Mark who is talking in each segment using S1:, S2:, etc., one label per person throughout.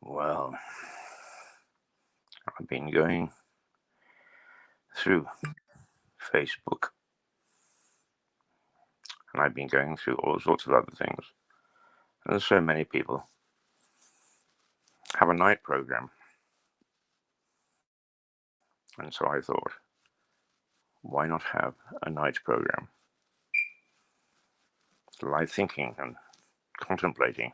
S1: Well, I've been going through Facebook, and I've been going through all sorts of other things. And so many people have a night program. And so I thought, why not have a night program? Live thinking and contemplating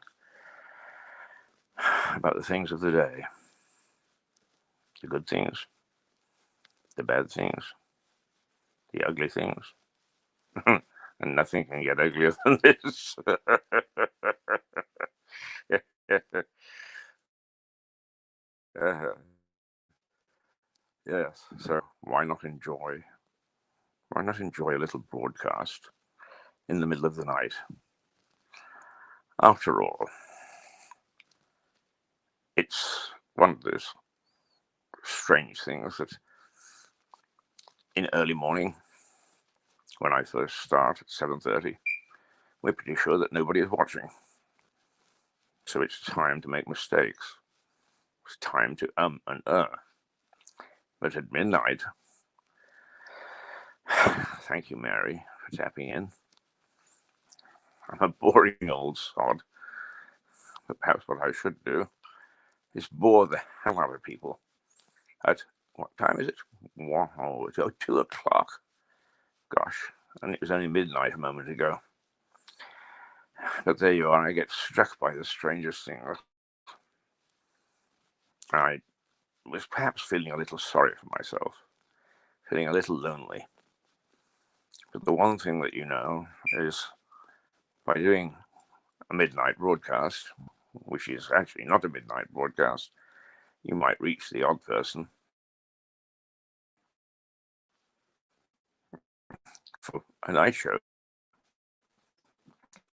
S1: about the things of the day, the good things, the bad things, the ugly things. And nothing can get uglier than this. Yes, so why not enjoy a little broadcast in the middle of the night? After all, it's one of those strange things that in early morning, when I first start at 7:30, we're pretty sure that nobody is watching. So it's time to make mistakes. It's time to and But at midnight, thank you, Mary, for tapping in. I'm a boring old sod, but perhaps what I should do is bore the hell out of people at, what time is it? Wow, it's 2 o'clock. Gosh, and it was only midnight a moment ago. But there you are, I get struck by the strangest thing. I was perhaps feeling a little sorry for myself, feeling a little lonely. But the one thing that you know is by doing a midnight broadcast, which is actually not a midnight broadcast, you might reach the odd person for a night show.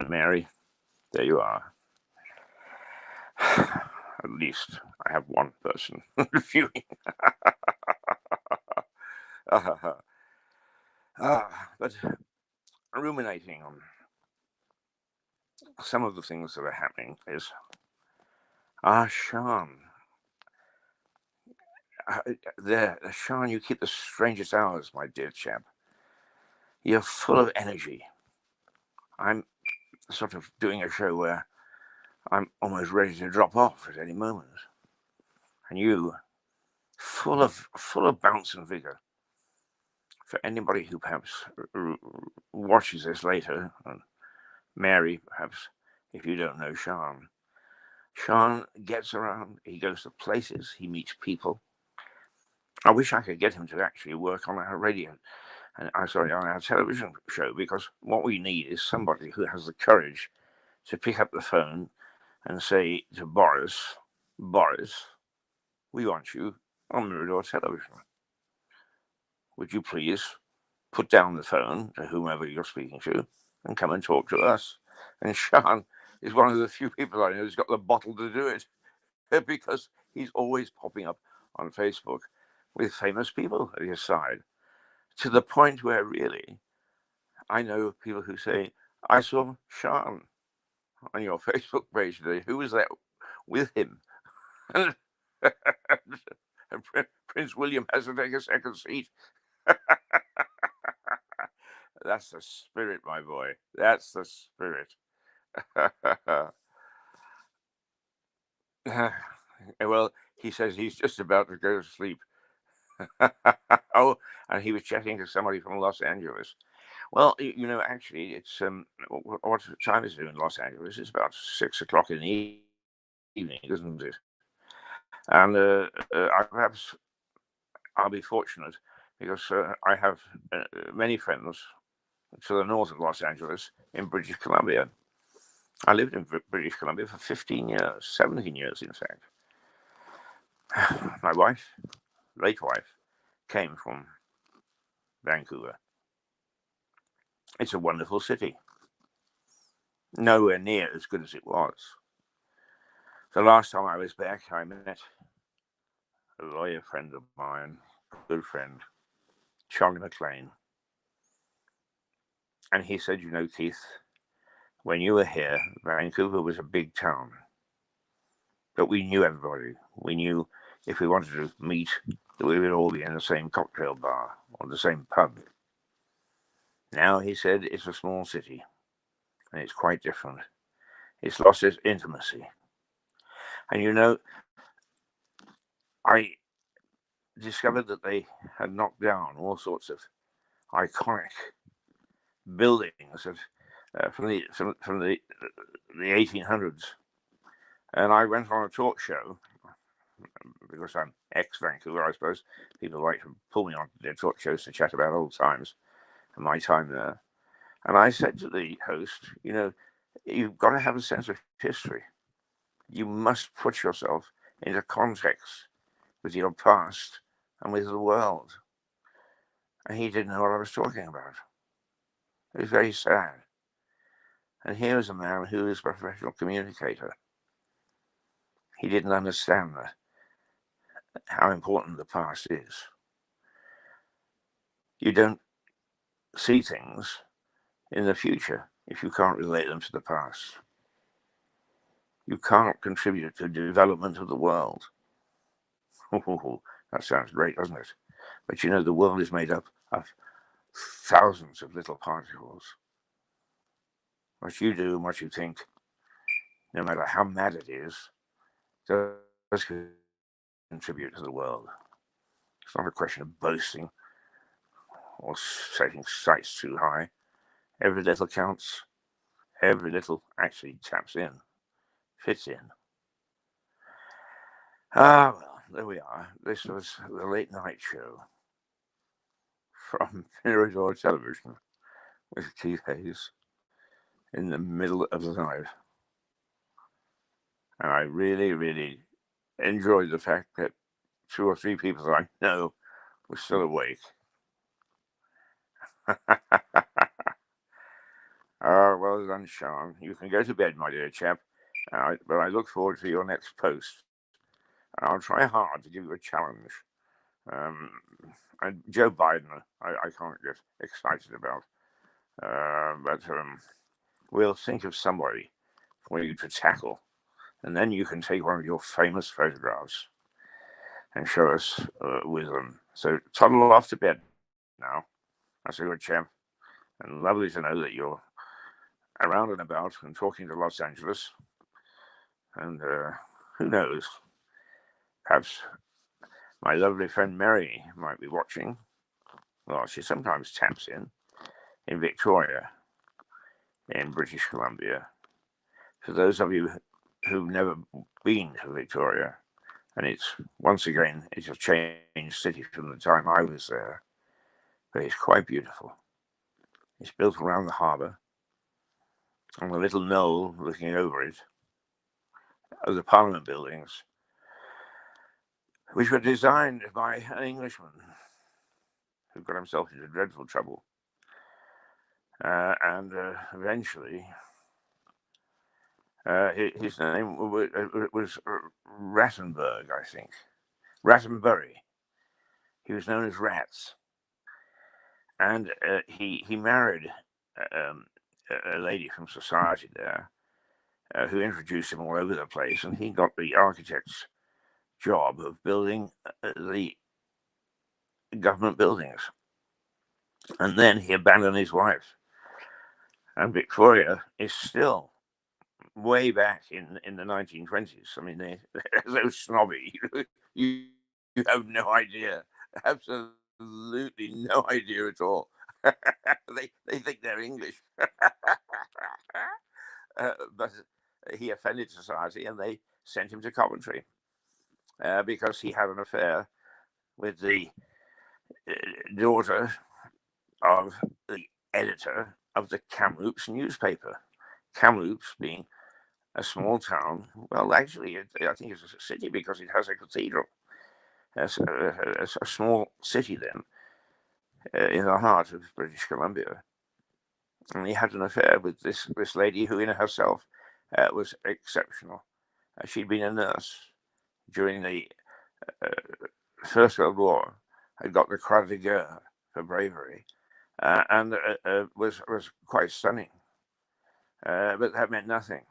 S1: And Mary, there you are. At least I have one person viewing. But ruminating on some of the things that are happening is, Sean. Sean, you keep the strangest hours, my dear chap. You're full of energy. I'm sort of doing a show where I'm almost ready to drop off at any moment. And you, full of bounce and vigor. For anybody who perhaps watches this later, and Mary, perhaps, if you don't know Sean gets around, he goes to places, he meets people. I wish I could get him to actually work on our radio, on our television show, because what we need is somebody who has the courage to pick up the phone and say to Boris, we want you on Mirador Television. Would you please put down the phone to whomever you're speaking to and come and talk to us? And Sean is one of the few people I know who's got the bottle to do it, because he's always popping up on Facebook with famous people at his side, to the point where really I know people who say, I saw Sean on your Facebook page today. Who was that with him? And Prince William has to take a second seat. That's the spirit, my boy. That's the spirit. Well, he says he's just about to go to sleep. Oh, and he was chatting to somebody from Los Angeles. Well, actually, it's what time is it in Los Angeles? It's about 6 o'clock in the evening, isn't it? And perhaps I'll be fortunate because I have many friends to the north of Los Angeles in British Columbia. I lived in British Columbia for 15 years, 17 years, in fact. My wife, late wife, came from Vancouver. It's a wonderful city. Nowhere near as good as it was. The last time I was back, I met a lawyer friend of mine, a good friend, Charlie McLean. And he said, Keith, when you were here, Vancouver was a big town. But we knew everybody. We knew if we wanted to meet, that we would all be in the same cocktail bar or the same pub. Now, he said, it's a small city, and it's quite different. It's lost its intimacy. And I discovered that they had knocked down all sorts of iconic buildings from the 1800s. And I went on a talk show because I'm ex-Vancouver, I suppose. People like to pull me on their talk shows to chat about old times and my time there. And I said to the host, you've got to have a sense of history. You must put yourself into context with your past and with the world. And he didn't know what I was talking about. It was very sad. And here was a man who was a professional communicator. He didn't understand how important the past is. You don't see things in the future if you can't relate them to the past. You can't contribute to the development of the world. Oh, that sounds great, doesn't it? But the world is made up of thousands of little particles. What you do and what you think, no matter how mad it is, does contribute to the world. It's not a question of boasting or setting sights too high. Every little counts. Every little actually taps in, fits in. Well, there we are. This was the late night show from Mirador Television with Keith Hayes in the middle of the night. And I really, really enjoyed the fact that 2 or 3 people that I know were still awake. Well done, Sean. You can go to bed, my dear chap. But I look forward to your next post. And I'll try hard to give you a challenge. And Joe Biden, I can't get excited about. But we'll think of somebody for you to tackle. And then you can take one of your famous photographs and show us with them. So toddle off to bed now. That's a good chap. And lovely to know that you're around and about and talking to Los Angeles. And who knows? Perhaps my lovely friend Mary might be watching. Well, she sometimes taps in Victoria, in British Columbia. For those of you who've never been to Victoria, and it's a changed city from the time I was there, but it's quite beautiful. It's built around the harbour, on a little knoll looking over it, of the Parliament buildings, which were designed by an Englishman who got himself into dreadful trouble. And eventually, his name was Rattenberg, I think. Rattenbury. He was known as Rats. And he married a lady from society there who introduced him all over the place. And he got the architect's job of building the government buildings. And then he abandoned his wife. And Victoria is still way back in the 1920s. I mean, they're so snobby. you have no idea. Absolutely no idea at all. they think they're English. But he offended society and they sent him to Coventry because he had an affair with the daughter of the editor of the Kamloops newspaper. Kamloops being a small town. Well, actually, I think it's a city because it has a cathedral. It's a small city then in the heart of British Columbia. And he had an affair with this lady who in herself was exceptional. She'd been a nurse during the First World War, had got the Croix de Guerre for bravery, and was quite stunning. But that meant nothing.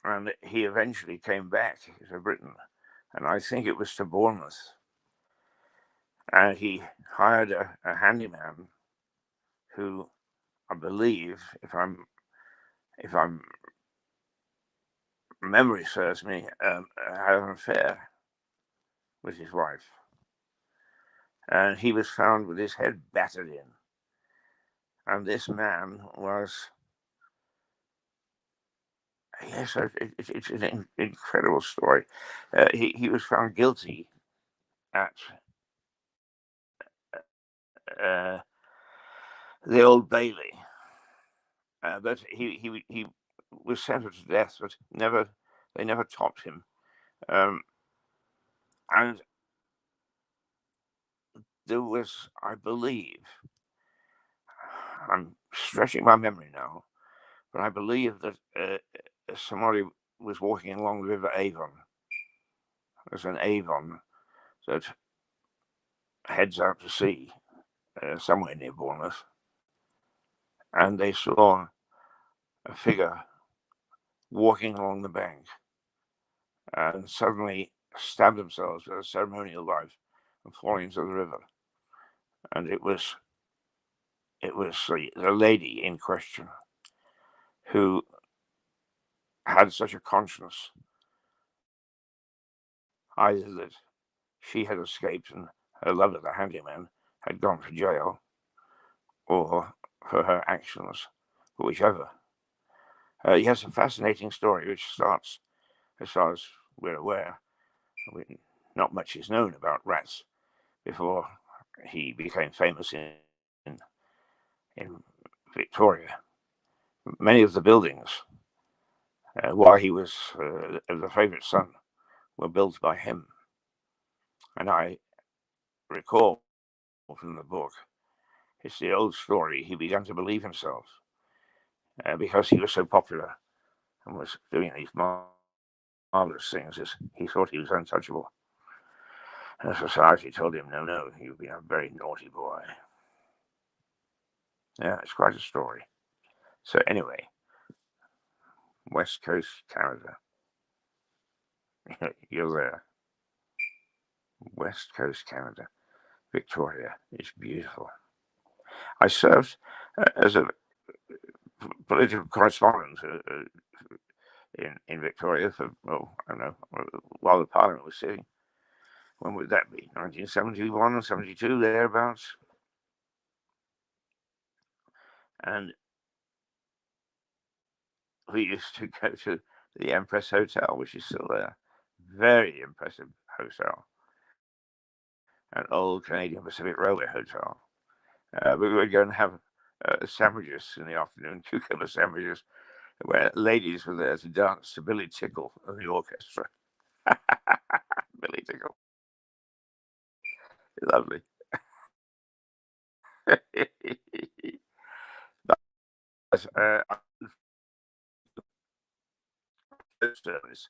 S1: And he eventually came back to Britain, and I think it was to Bournemouth, and he hired a handyman who, I believe, if I'm memory serves me, had an affair with his wife, and he was found with his head battered in. And this man was, yes, it's an incredible story. He was found guilty at uh, the Old Bailey, but he was sentenced to death, but they never topped him. Um, and there was, I believe, I'm stretching my memory now, but I believe that somebody was walking along the River Avon. There's an Avon that heads out to sea somewhere near Bournemouth, and they saw a figure walking along the bank and suddenly stabbed themselves with a ceremonial knife and falling into the river. And it was the lady in question who had such a conscience, either that she had escaped and her lover, the handyman, had gone to jail, or for her actions, whichever. He has a fascinating story which starts, as far as we're aware, not much is known about rats before he became famous in Victoria. Many of the buildings, while he was the favourite son, were built by him. And I recall from the book, it's the old story, he began to believe himself because he was so popular and was doing these marvelous things. He thought he was untouchable. And society told him, no, you've been a very naughty boy. Yeah, it's quite a story. So anyway, West Coast Canada. You're there. West Coast Canada. Victoria is beautiful. I served as a political correspondent in Victoria for, I don't know, while the Parliament was sitting. When would that be? 1971 or 72, thereabouts. And we used to go to the Empress Hotel, which is still there. Very impressive hotel. An old Canadian Pacific Railway hotel. We would go and have sandwiches in the afternoon, cucumber sandwiches, where ladies were there to dance to Billy Tickle of the orchestra. Billy Tickle. Lovely. Service,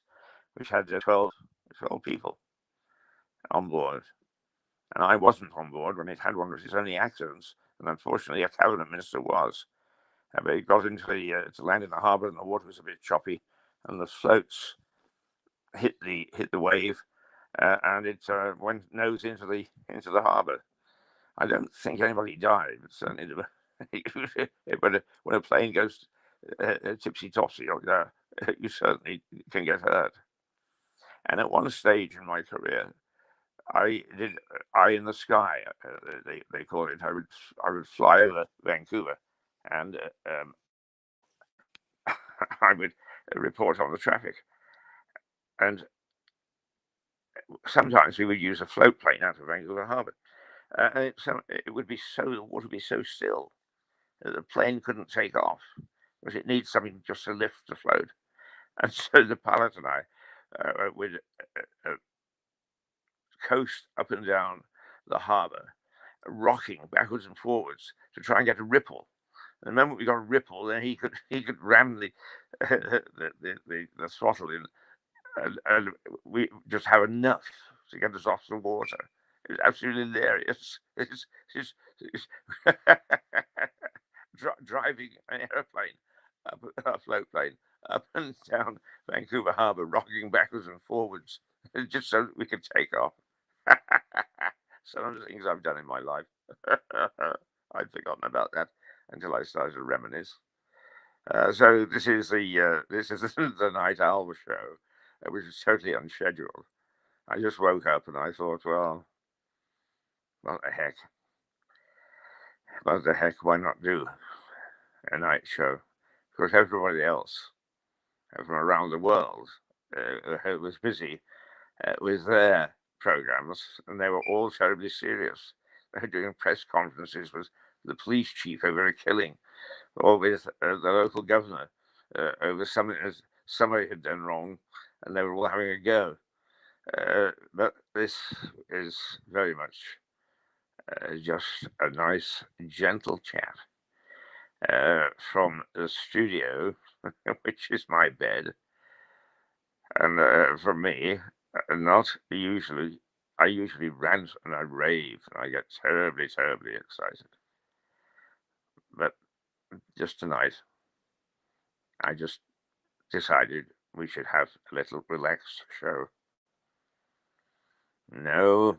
S1: which had 12 people on board. And I wasn't on board when it had one of its only accidents. And unfortunately, a cabinet minister was. But it got into to land in the harbour, and the water was a bit choppy, and the floats hit the wave, and it went nose into the harbour. I don't think anybody died, but certainly when a plane goes tipsy topsy, you certainly can get hurt. And at one stage in my career, I did Eye in the Sky. They call it. I would fly over Vancouver, and I would report on the traffic. And sometimes we would use a float plane out of Vancouver Harbour. And it would be the water would be so still that the plane couldn't take off because it needs something just to lift the float. And so the pilot and I would coast up and down the harbour, rocking backwards and forwards to try and get a ripple. And the moment we got a ripple, then he could ram the throttle in, and we just have enough to get us off the water. It's absolutely hilarious. It's driving an aeroplane, a float plane, up and down Vancouver Harbour, rocking backwards and forwards, just so that we could take off. Some of the things I've done in my life. I'd forgotten about that until I started to reminisce. So this is the Night Owl show, which is totally unscheduled. I just woke up and I thought, well, what the heck? What the heck? Why not do a night show? Because everybody else from around the world was busy with their programs, and they were all terribly serious. They were doing press conferences with the police chief over a killing, or with the local governor over something that somebody had done wrong, and they were all having a go. But this is very much just a nice, gentle chat from the studio, which is my bed, and for me, not usually. I usually rant and I rave and I get terribly, terribly excited. But just tonight, I just decided we should have a little relaxed show. No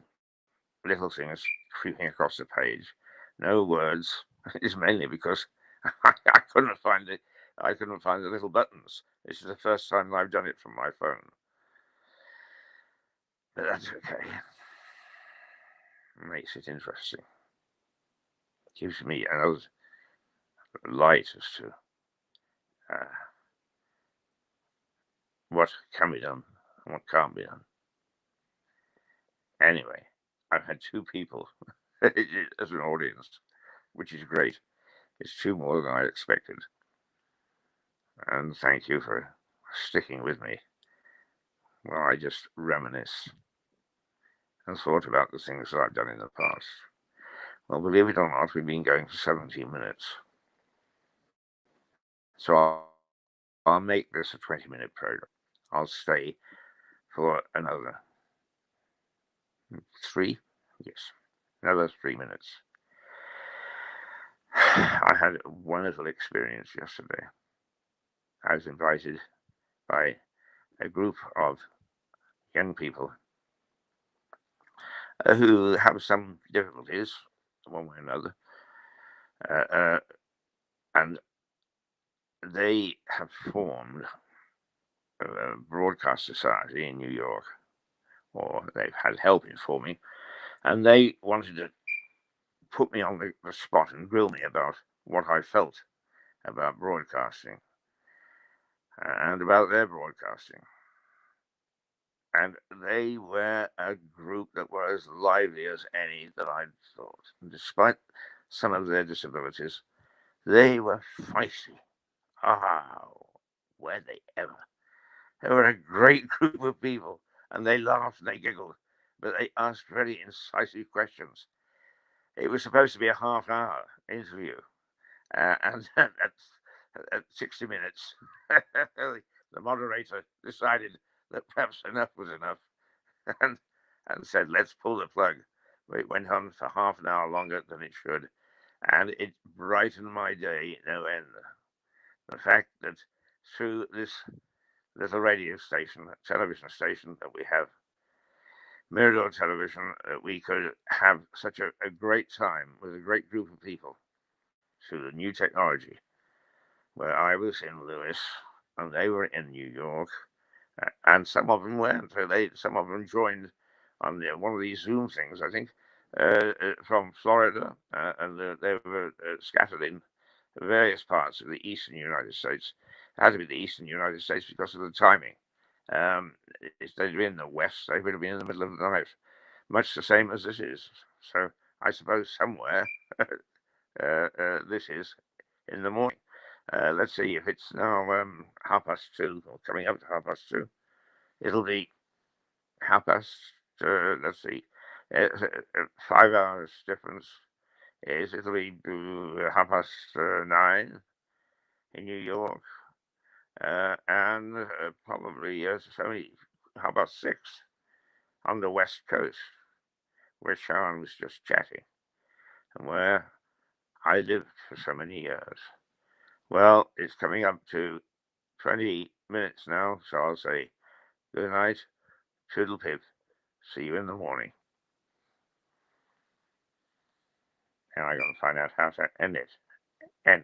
S1: little things creeping across the page, no words. It's mainly because I couldn't find it. I couldn't find the little buttons. This is the first time I've done it from my phone, but that's okay. Makes it interesting. Gives me another light as to uh, what can be done and what can't be done. Anyway, I've had two people as an audience, which is great. It's two more than I expected. And thank you for sticking with me while I just reminisce and thought about the things that I've done in the past. Well, believe it or not, we've been going for 17 minutes. So I'll make this a 20-minute program. I'll stay for another 3, yes, another 3 minutes. I had a wonderful experience yesterday. I was invited by a group of young people who have some difficulties, one way or another, and they have formed a broadcast society in New York, or they've had help in forming, and they wanted to put me on the spot and grill me about what I felt about broadcasting and about their broadcasting. And they were a group that were as lively as any that I'd thought. And despite some of their disabilities, they were feisty. Oh, were they ever? They were a great group of people, and they laughed and they giggled, but they asked very incisive questions. It was supposed to be a half-hour interview, and at 60 minutes, the moderator decided that perhaps enough was enough, and said, "Let's pull the plug." It went on for half an hour longer than it should, and it brightened my day no end. The fact that through this little radio station, television station that we have, Mirador Television, we could have such a great time with a great group of people through the new technology, where I was in Lewis and they were in New York, and some of them weren't. So some of them joined on one of these Zoom things, I think, from Florida, and they were scattered in various parts of the eastern United States. It had to be the eastern United States because of the timing. If they'd been in the west, they would have been in the middle of the night, much the same as this is. So I suppose somewhere this is in the morning. Let's see if it's now 2:30 or coming up to 2:30. It'll be 2:30. Let's see, 5 hours difference is it'll be 9:30 in New York, and probably it's only 6:30 on the west coast, where Sean was just chatting, and where I lived for so many years. Well, it's coming up to 20 minutes now, so I'll say good night, toodle pip, see you in the morning. Now I'm going to find out how to end it. End.